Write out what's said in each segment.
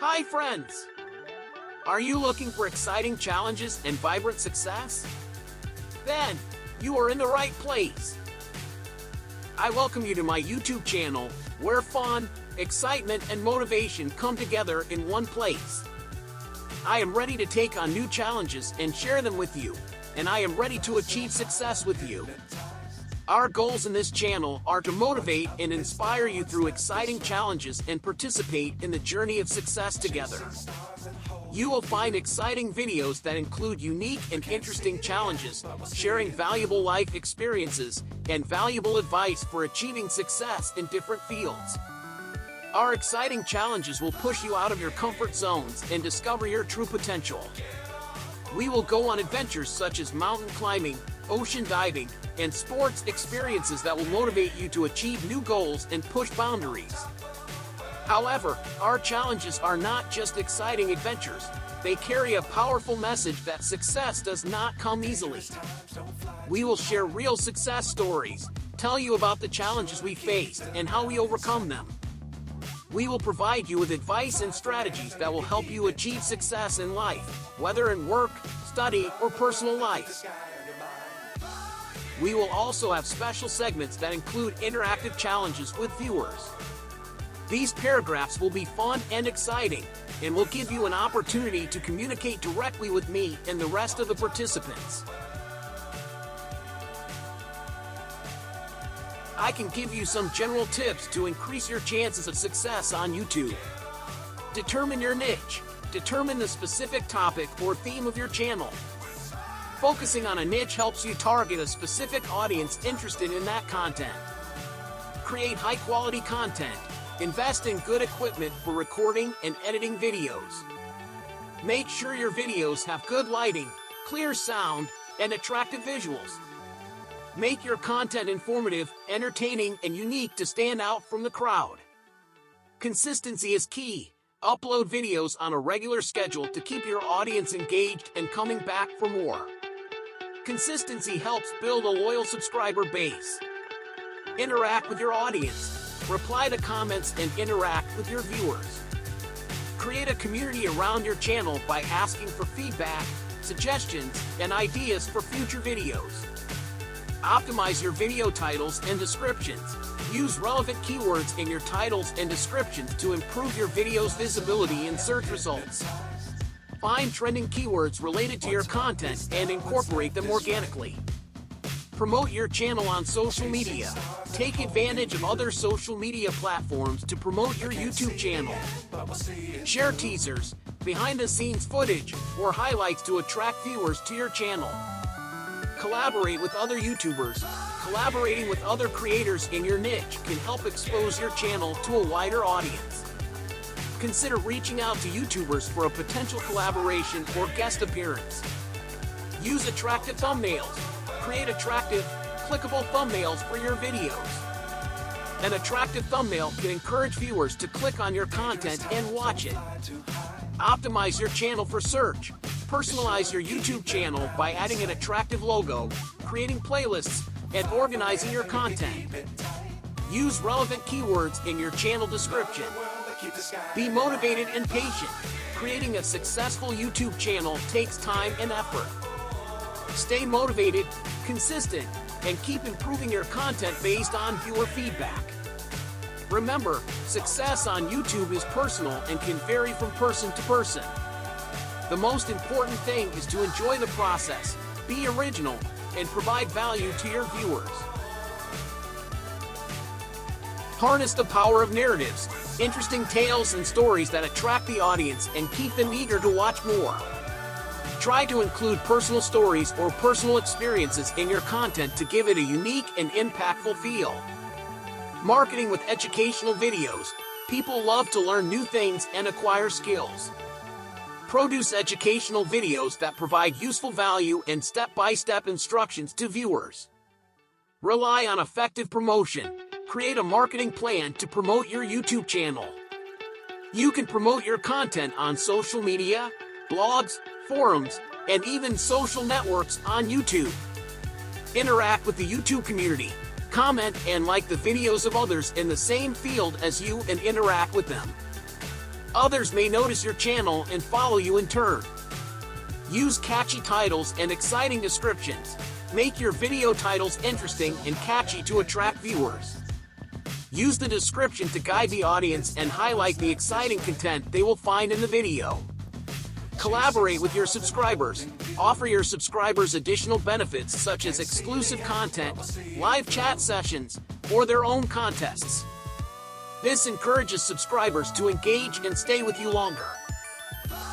Hi friends! Are you looking for exciting challenges and vibrant success? Then, you are in the right place. I welcome you to my YouTube channel, where fun, excitement, and motivation come together in one place. I am ready to take on new challenges and share them with you, and I am ready to achieve success with you. Our goals in this channel are to motivate and inspire you through exciting challenges and participate in the journey of success together. You will find exciting videos that include unique and interesting challenges, sharing valuable life experiences, and valuable advice for achieving success in different fields. Our exciting challenges will push you out of your comfort zones and discover your true potential. We will go on adventures such as mountain climbing, ocean diving, and sports experiences that will motivate you to achieve new goals and push boundaries. However, our challenges are not just exciting adventures, they carry a powerful message that success does not come easily. We will share real success stories, tell you about the challenges we faced and how we overcome them. We will provide you with advice and strategies that will help you achieve success in life, whether in work, study, or personal life. We will also have special segments that include interactive challenges with viewers. These paragraphs will be fun and exciting, and will give you an opportunity to communicate directly with me and the rest of the participants. I can give you some general tips to increase your chances of success on YouTube. Determine your niche. Determine the specific topic or theme of your channel. Focusing on a niche helps you target a specific audience interested in that content. Create high-quality content. Invest in good equipment for recording and editing videos. Make sure your videos have good lighting, clear sound, and attractive visuals. Make your content informative, entertaining, and unique to stand out from the crowd. Consistency is key. Upload videos on a regular schedule to keep your audience engaged and coming back for more. Consistency helps build a loyal subscriber base. Interact with your audience. Reply to comments and interact with your viewers. Create a community around your channel by asking for feedback, suggestions, and ideas for future videos. Optimize your video titles and descriptions. Use relevant keywords in your titles and descriptions to improve your video's visibility in search results. Find trending keywords related to your content and incorporate them organically. Promote your channel on social media. Take advantage of other social media platforms to promote your YouTube channel. Share teasers, behind-the-scenes footage, or highlights to attract viewers to your channel. Collaborate with other YouTubers. Collaborating with other creators in your niche can help expose your channel to a wider audience. Consider reaching out to YouTubers for a potential collaboration or guest appearance. Use attractive thumbnails. Create attractive, clickable thumbnails for your videos. An attractive thumbnail can encourage viewers to click on your content and watch it. Optimize your channel for search. Personalize your YouTube channel by adding an attractive logo, creating playlists, and organizing your content. Use relevant keywords in your channel description. Be motivated and patient. Creating a successful YouTube channel takes time and effort. Stay motivated, consistent, and keep improving your content based on viewer feedback. Remember, success on YouTube is personal and can vary from person to person. The most important thing is to enjoy the process, be original, and provide value to your viewers. Harness the power of narratives, interesting tales and stories that attract the audience and keep them eager to watch more. Try to include personal stories or personal experiences in your content to give it a unique and impactful feel. Marketing with educational videos. People love to learn new things and acquire skills. Produce educational videos that provide useful value and step-by-step instructions to viewers. Rely on effective promotion. Create a marketing plan to promote your YouTube channel. You can promote your content on social media, blogs, forums, and even social networks on YouTube. Interact with the YouTube community. Comment and like the videos of others in the same field as you and interact with them. Others may notice your channel and follow you in turn. Use catchy titles and exciting descriptions. Make your video titles interesting and catchy to attract viewers. Use the description to guide the audience and highlight the exciting content they will find in the video. Collaborate with your subscribers. Offer your subscribers additional benefits such as exclusive content, live chat sessions, or their own contests. This encourages subscribers to engage and stay with you longer.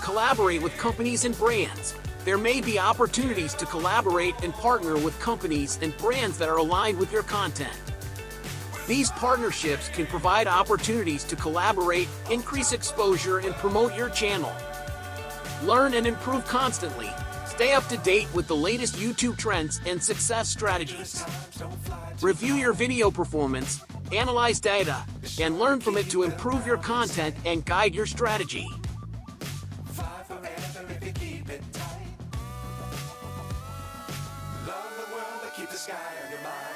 Collaborate with companies and brands. There may be opportunities to collaborate and partner with companies and brands that are aligned with your content. These partnerships can provide opportunities to collaborate, increase exposure, and promote your channel. Learn and improve constantly. Stay up to date with the latest YouTube trends and success strategies. Review your video performance, analyze data, and learn from it to improve your content and guide your strategy. Love the world, but keep the sky on your mind.